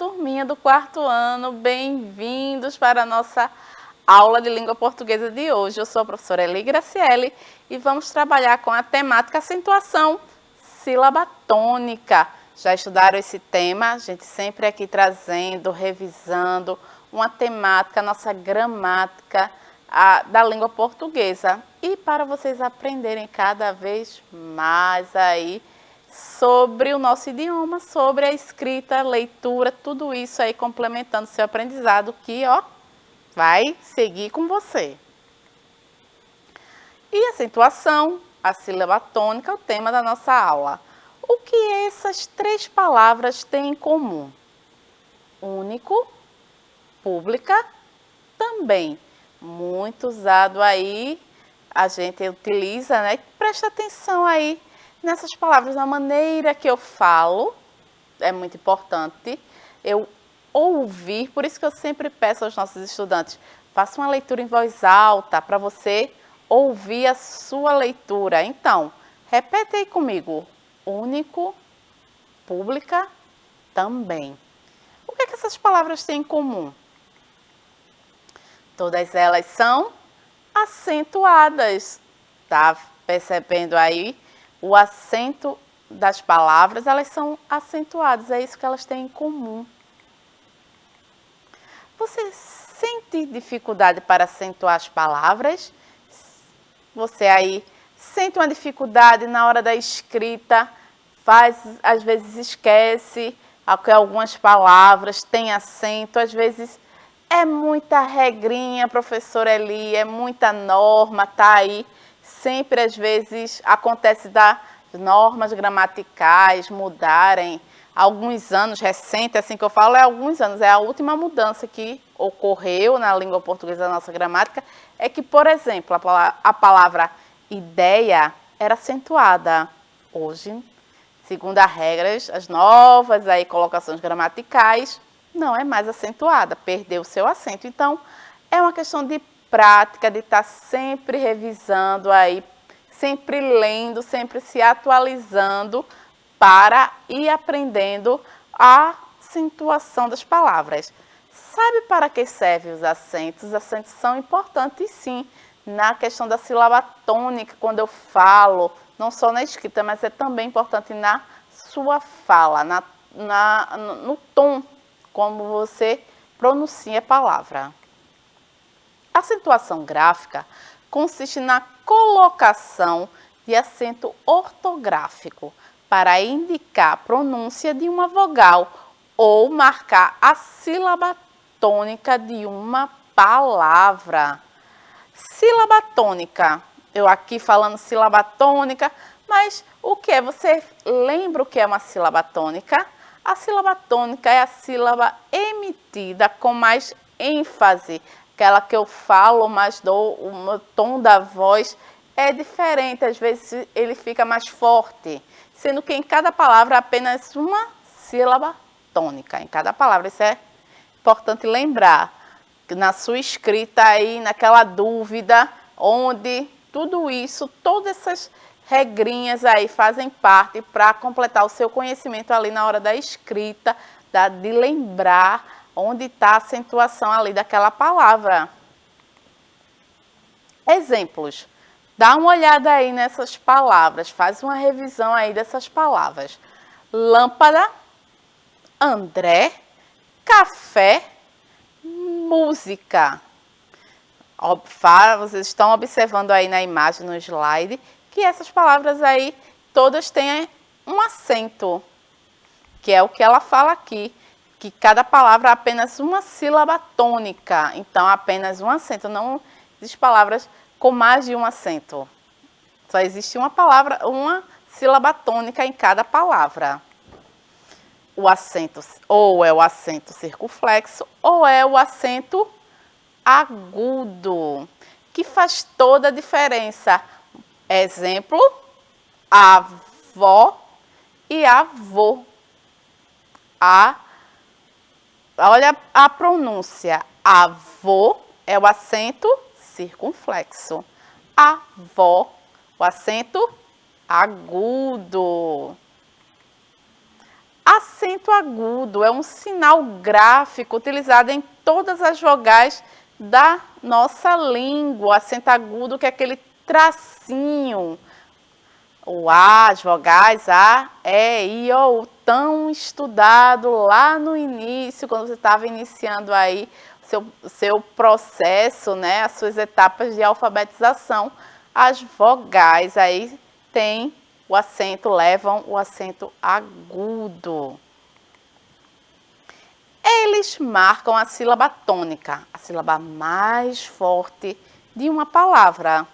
turminha do quarto ano, bem-vindos para a nossa aula de língua portuguesa de hoje. Eu sou a professora Eli Graciele e vamos trabalhar com a temática acentuação sílaba tônica. Já estudaram esse tema? A gente sempre aqui trazendo, revisando uma temática, nossa gramática da língua portuguesa. E para vocês aprenderem cada vez mais aí sobre o nosso idioma, sobre a escrita, leitura, tudo isso aí complementando seu aprendizado que, ó, vai seguir com você. E acentuação, a sílaba tônica, é o tema da nossa aula. O que essas três palavras têm em comum? Único, pública, também. Muito usado aí, a gente utiliza, né? Presta atenção aí nessas palavras, na maneira que eu falo, é muito importante eu ouvir, por isso que eu sempre peço aos nossos estudantes, faça uma leitura em voz alta para você ouvir a sua leitura. Então, repete aí comigo, único, pública, também. O que é que essas palavras têm em comum? Todas elas são acentuadas, tá percebendo aí? O acento das palavras, elas são acentuadas, é isso que elas têm em comum. Você sente dificuldade para acentuar as palavras? Você aí sente uma dificuldade na hora da escrita, às vezes esquece que algumas palavras têm acento, às vezes é muita regrinha, professora Eli, é muita norma, tá aí. Sempre, às vezes, acontece das normas gramaticais mudarem. Há alguns anos, recente, assim que eu falo, é alguns anos, é a última mudança que ocorreu na língua portuguesa da nossa gramática, é que, por exemplo, a palavra ideia era acentuada. Hoje, segundo as regras, as novas aí, colocações gramaticais, não é mais acentuada, perdeu o seu acento. Então, é uma questão de prática, de estar sempre revisando aí, sempre lendo, sempre se atualizando para ir aprendendo a acentuação das palavras. Sabe para que servem os acentos? Os acentos são importantes, sim, na questão da sílaba tônica, quando eu falo, não só na escrita, mas é também importante na sua fala, no tom, como você pronuncia a palavra. A acentuação gráfica consiste na colocação de acento ortográfico para indicar a pronúncia de uma vogal ou marcar a sílaba tônica de uma palavra. Sílaba tônica, eu aqui falando sílaba tônica, mas o que é? Você lembra o que é uma sílaba tônica? A sílaba tônica é a sílaba emitida com mais ênfase, aquela que eu falo, mas o tom da voz é diferente, às vezes ele fica mais forte, sendo que em cada palavra apenas uma sílaba tônica, em cada palavra, isso é importante lembrar, na sua escrita aí, naquela dúvida, onde tudo isso, todas essas regrinhas aí fazem parte para completar o seu conhecimento ali na hora da escrita, de lembrar onde está a acentuação ali daquela palavra. Exemplos. Dá uma olhada aí nessas palavras, faz uma revisão aí dessas palavras. Lâmpada, André, café, música. Vocês estão observando aí na imagem, no slide, que essas palavras aí todas têm um acento, que é o que ela fala aqui, que cada palavra é apenas uma sílaba tônica, então apenas um acento, não existe palavras com mais de um acento. Só existe uma palavra, uma sílaba tônica em cada palavra. O acento ou é o acento circunflexo ou é o acento agudo, que faz toda a diferença. Exemplo, avó e avô. Olha a pronúncia. Avô é o acento circunflexo. Avó, o acento agudo. Acento agudo é um sinal gráfico utilizado em todas as vogais da nossa língua. Acento agudo que é aquele tracinho. O A, as vogais A, E, I, O, tão estudado lá no início, quando você estava iniciando aí o seu processo, né, as suas etapas de alfabetização. As vogais aí tem o acento, levam o acento agudo. Eles marcam a sílaba tônica, a sílaba mais forte de uma palavra.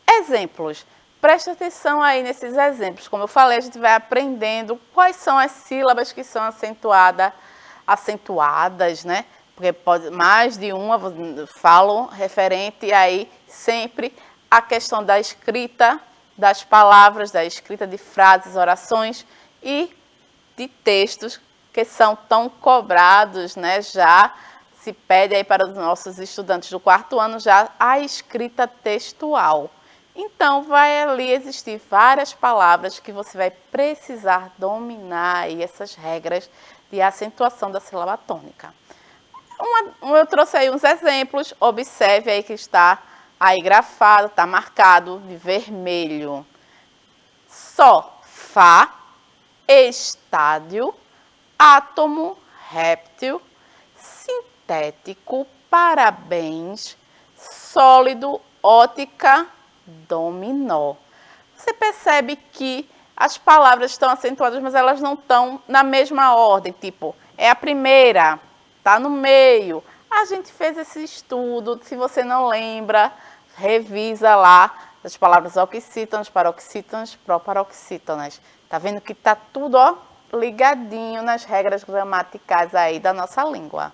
Exemplos. Preste atenção aí nesses exemplos. Como eu falei, a gente vai aprendendo quais são as sílabas que são acentuadas, né? Porque pode mais de uma, falo referente aí sempre à questão da escrita das palavras, da escrita de frases, orações e de textos que são tão cobrados, né? Já se pede aí para os nossos estudantes do 4º ano já a escrita textual. Então, vai ali existir várias palavras que você vai precisar dominar aí essas regras de acentuação da sílaba tônica. Eu trouxe aí uns exemplos, observe aí que está aí grafado, está marcado de vermelho. Sofá, estádio, átomo, réptil, sintético, parabéns, sólido, ótica, dominó. Você percebe que as palavras estão acentuadas, mas elas não estão na mesma ordem, tipo, é a primeira, tá no meio. A gente fez esse estudo, se você não lembra, revisa lá as palavras oxítonas, paroxítonas, proparoxítonas. Tá vendo que tá tudo, ó, ligadinho nas regras gramaticais aí da nossa língua.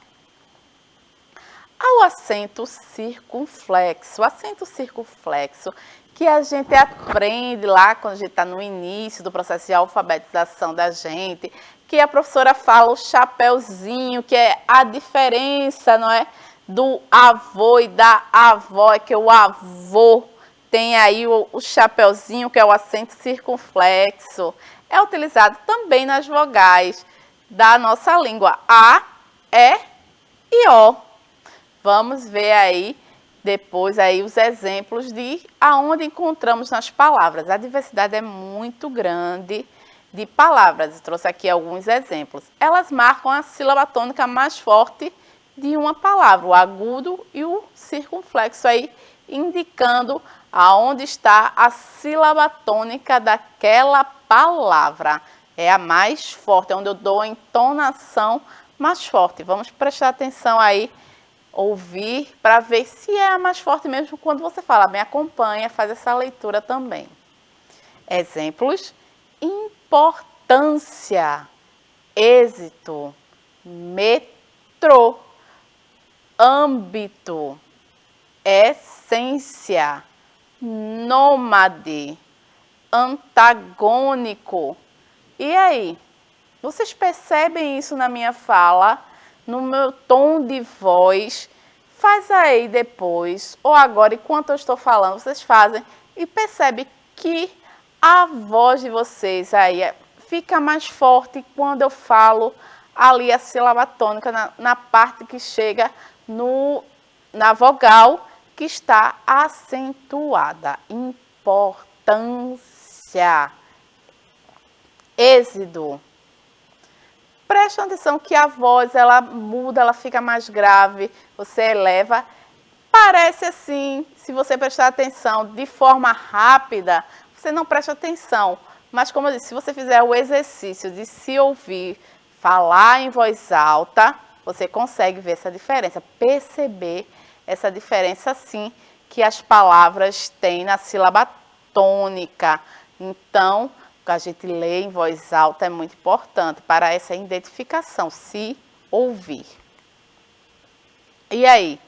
Ao acento circunflexo. O acento circunflexo que a gente aprende lá quando a gente está no início do processo de alfabetização da gente, que a professora fala o chapeuzinho, que é a diferença, não é? Do avô e da avó, é que o avô tem aí o chapeuzinho, que é o acento circunflexo. É utilizado também nas vogais da nossa língua, A, E e O. Vamos ver aí depois aí os exemplos de aonde encontramos nas palavras. A diversidade é muito grande de palavras. Eu trouxe aqui alguns exemplos. Elas marcam a sílaba tônica mais forte de uma palavra, o agudo e o circunflexo aí, indicando aonde está a sílaba tônica daquela palavra. É a mais forte, é onde eu dou a entonação mais forte. Vamos prestar atenção aí, ouvir, para ver se é a mais forte mesmo quando você fala. Me acompanha, faz essa leitura também. Exemplos: importância, êxito, metrô, âmbito, essência, nômade, antagônico. E aí? Vocês percebem isso na minha fala, no meu tom de voz? Faz aí depois, ou agora, enquanto eu estou falando, vocês fazem e percebem que a voz de vocês aí fica mais forte quando eu falo ali a sílaba tônica na parte que chega na vogal que está acentuada. Importância. Êxito. Preste atenção que a voz, ela muda, ela fica mais grave, você eleva. Parece assim, se você prestar atenção de forma rápida, você não presta atenção. Mas como eu disse, se você fizer o exercício de se ouvir, falar em voz alta, você consegue ver essa diferença, perceber essa diferença sim que as palavras têm na sílaba tônica. Então, a gente lê em voz alta é muito importante para essa identificação, se ouvir. E aí,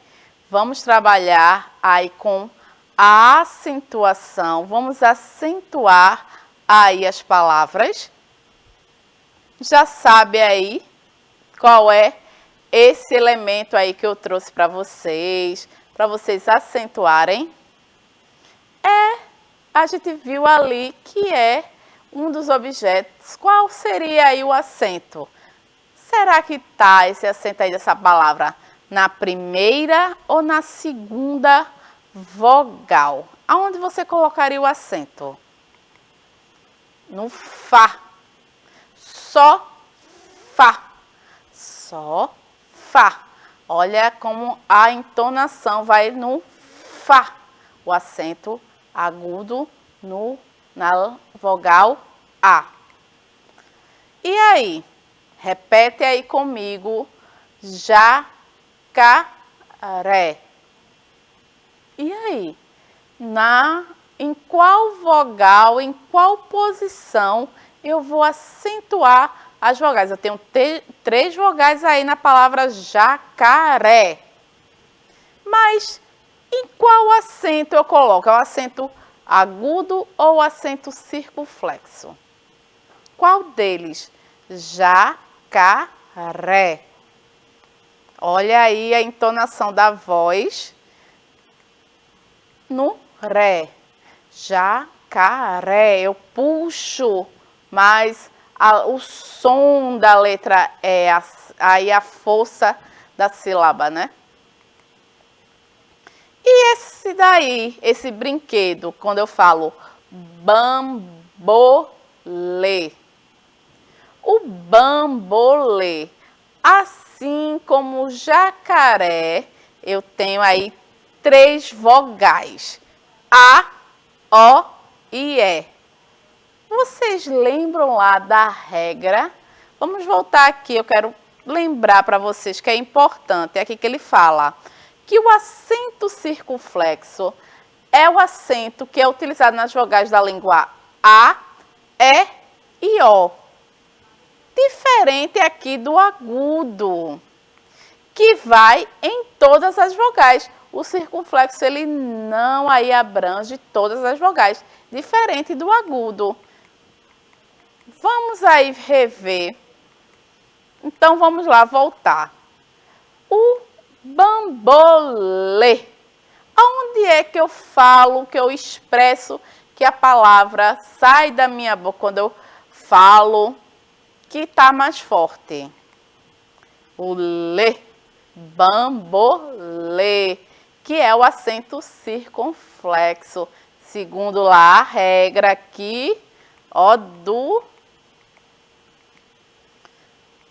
vamos trabalhar aí com a acentuação, vamos acentuar aí as palavras. Já sabe aí qual é esse elemento aí que eu trouxe para vocês acentuarem? A gente viu ali que é um dos objetos, qual seria aí o acento? Será que está esse acento aí dessa palavra na primeira ou na segunda vogal? Aonde você colocaria o acento? No Fá. Só, Fá. Só, Fá. Olha como a entonação vai no Fá. O acento agudo na vogal A. E aí? Repete aí comigo. Jacaré. E aí? Em qual vogal, em qual posição eu vou acentuar as vogais? Eu tenho 3 vogais aí na palavra jacaré. Mas em qual acento eu coloco? É o acento agudo ou o acento circunflexo? Qual deles? Jacaré. Olha aí a entonação da voz no ré. Jacaré. Eu puxo mais o som da letra E, aí a força da sílaba, né? E esse daí, esse brinquedo, quando eu falo bambolê. O bambolê, assim como o jacaré, eu tenho aí 3 vogais. A, O e E. Vocês lembram lá da regra? Vamos voltar aqui, eu quero lembrar para vocês que é importante. É aqui que ele fala que o acento circunflexo é o acento que é utilizado nas vogais da língua A, E e O. Diferente aqui do agudo, que vai em todas as vogais. O circunflexo, ele não aí abrange todas as vogais, diferente do agudo. Vamos aí rever. Então, vamos lá, voltar. O bambolê. Onde é que eu falo, que eu expresso que a palavra sai da minha boca quando eu falo que está mais forte? O lê, bambolê, que é o acento circunflexo. Segundo lá a regra aqui, ó,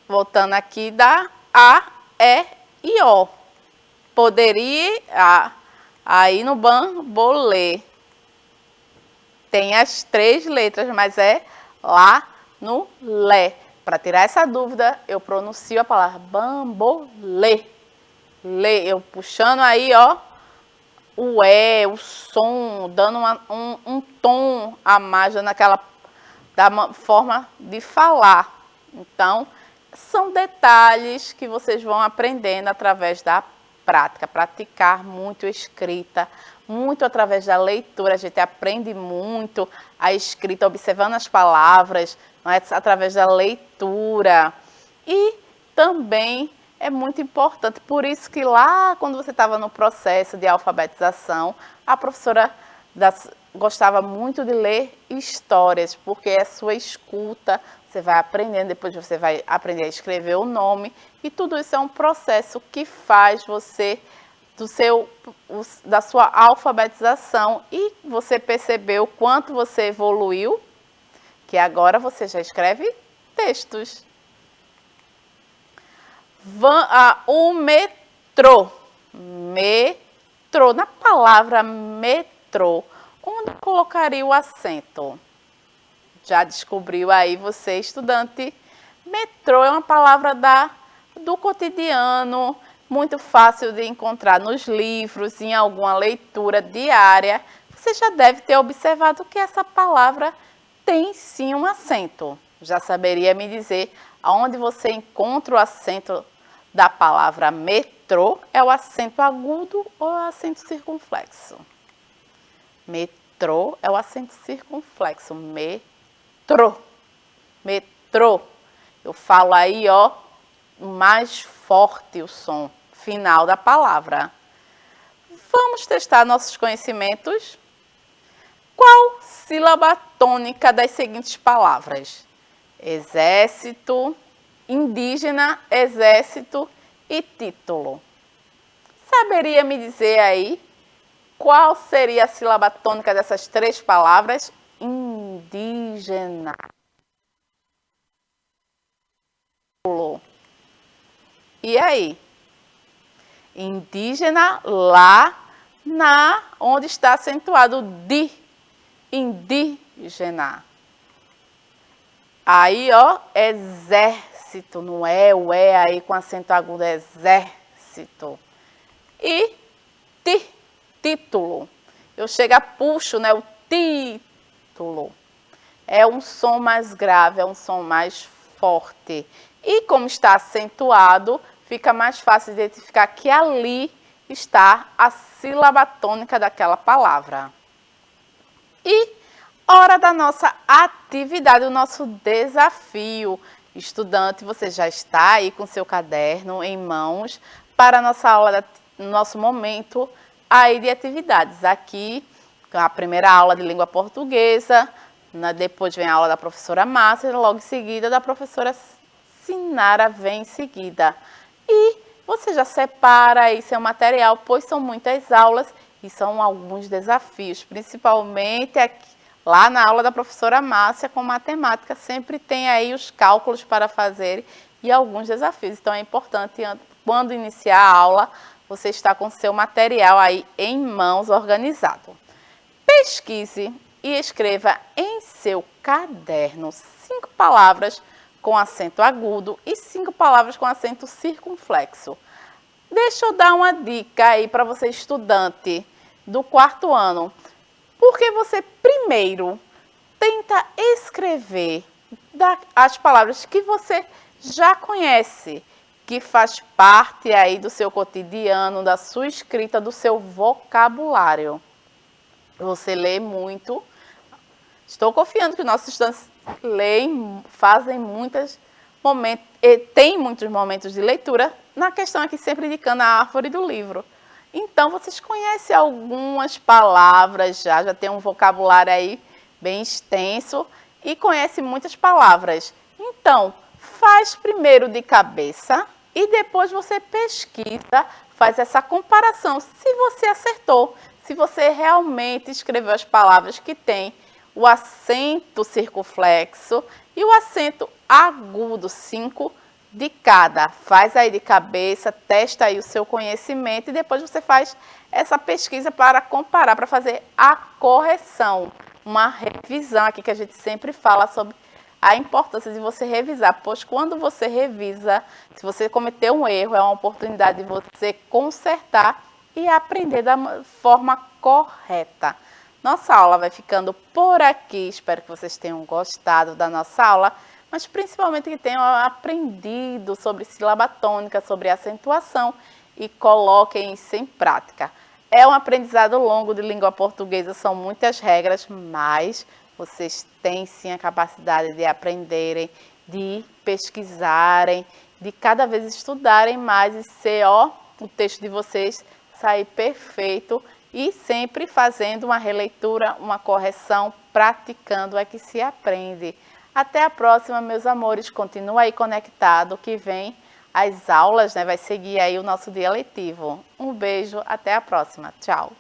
voltando aqui da A, E e O. Poderia, aí no bambolê, tem as 3 letras, mas é lá no Lé. Para tirar essa dúvida, eu pronuncio a palavra bambolê. Lê, eu puxando aí, ó, o E, o som, dando um tom a mais naquela da forma de falar. Então, são detalhes que vocês vão aprendendo através da prática. Praticar muito escrita, muito através da leitura. A gente aprende muito a escrita, observando as palavras, mas através da leitura. E também é muito importante, por isso que lá, quando você estava no processo de alfabetização, a professora gostava muito de ler histórias, porque é sua escuta, você vai aprendendo, depois você vai aprender a escrever o nome, e tudo isso é um processo que faz você, da sua alfabetização, e você percebeu o quanto você evoluiu, que agora você já escreve textos. O metrô. Metrô. Na palavra metrô, onde colocaria o acento? Já descobriu aí você, estudante? Metrô é uma palavra do cotidiano, muito fácil de encontrar nos livros, em alguma leitura diária. Você já deve ter observado que essa palavra tem sim um acento. Já saberia me dizer aonde você encontra o acento da palavra metrô? É o acento agudo ou o acento circunflexo? Metrô é o acento circunflexo. Metrô. Metrô. Eu falo aí, ó, mais forte o som final da palavra. Vamos testar nossos conhecimentos. Qual sílaba tônica das seguintes palavras? Exército, indígena, exército e título. Saberia me dizer aí qual seria a sílaba tônica dessas três palavras? Indígena. E aí? Indígena lá onde está acentuado o di, indígena. Aí, ó, exército, não é o é aí com acento agudo, é exército. E título. Eu puxo, né, o título. É um som mais grave, é um som mais forte. E como está acentuado, fica mais fácil identificar que ali está a sílaba tônica daquela palavra. E hora da nossa atividade, o nosso desafio. Estudante, você já está aí com seu caderno em mãos para a nossa aula, nosso momento aí de atividades. Aqui, a primeira aula de língua portuguesa, depois vem a aula da professora Márcia, logo em seguida da professora Sinara vem em seguida. E você já separa aí seu material, pois são muitas aulas e são alguns desafios, principalmente aqui, lá na aula da professora Márcia com matemática, sempre tem aí os cálculos para fazer e alguns desafios. Então é importante, quando iniciar a aula, você está com seu material aí em mãos organizado. Pesquise e escreva em seu caderno 5 palavras com acento agudo e 5 palavras com acento circunflexo. Deixa eu dar uma dica aí para você, estudante do 4º ano. Porque você primeiro tenta escrever as palavras que você já conhece, que faz parte aí do seu cotidiano, da sua escrita, do seu vocabulário. Você lê muito. Estou confiando que nossos estudantes leem, tem muitos momentos de leitura, na questão aqui sempre indicando a árvore do livro. Então, vocês conhecem algumas palavras já tem um vocabulário aí bem extenso e conhece muitas palavras. Então, faz primeiro de cabeça e depois você pesquisa, faz essa comparação, se você acertou, se você realmente escreveu as palavras que tem o acento circunflexo e o acento agudo, 5 de cada. Faz aí de cabeça, testa aí o seu conhecimento e depois você faz essa pesquisa para comparar, para fazer a correção. Uma revisão aqui que a gente sempre fala sobre a importância de você revisar, pois quando você revisa, se você cometeu um erro, é uma oportunidade de você consertar e aprender da forma correta. Nossa aula vai ficando por aqui, espero que vocês tenham gostado da nossa aula, mas principalmente que tenham aprendido sobre sílaba tônica, sobre acentuação e coloquem isso em prática. É um aprendizado longo de língua portuguesa, são muitas regras, mas vocês têm sim a capacidade de aprenderem, de pesquisarem, de cada vez estudarem mais e ser, o texto de vocês sair perfeito e sempre fazendo uma releitura, uma correção, praticando é que se aprende. Até a próxima, meus amores. Continua aí conectado que vem as aulas, né? Vai seguir aí o nosso dia letivo. Um beijo, até a próxima. Tchau.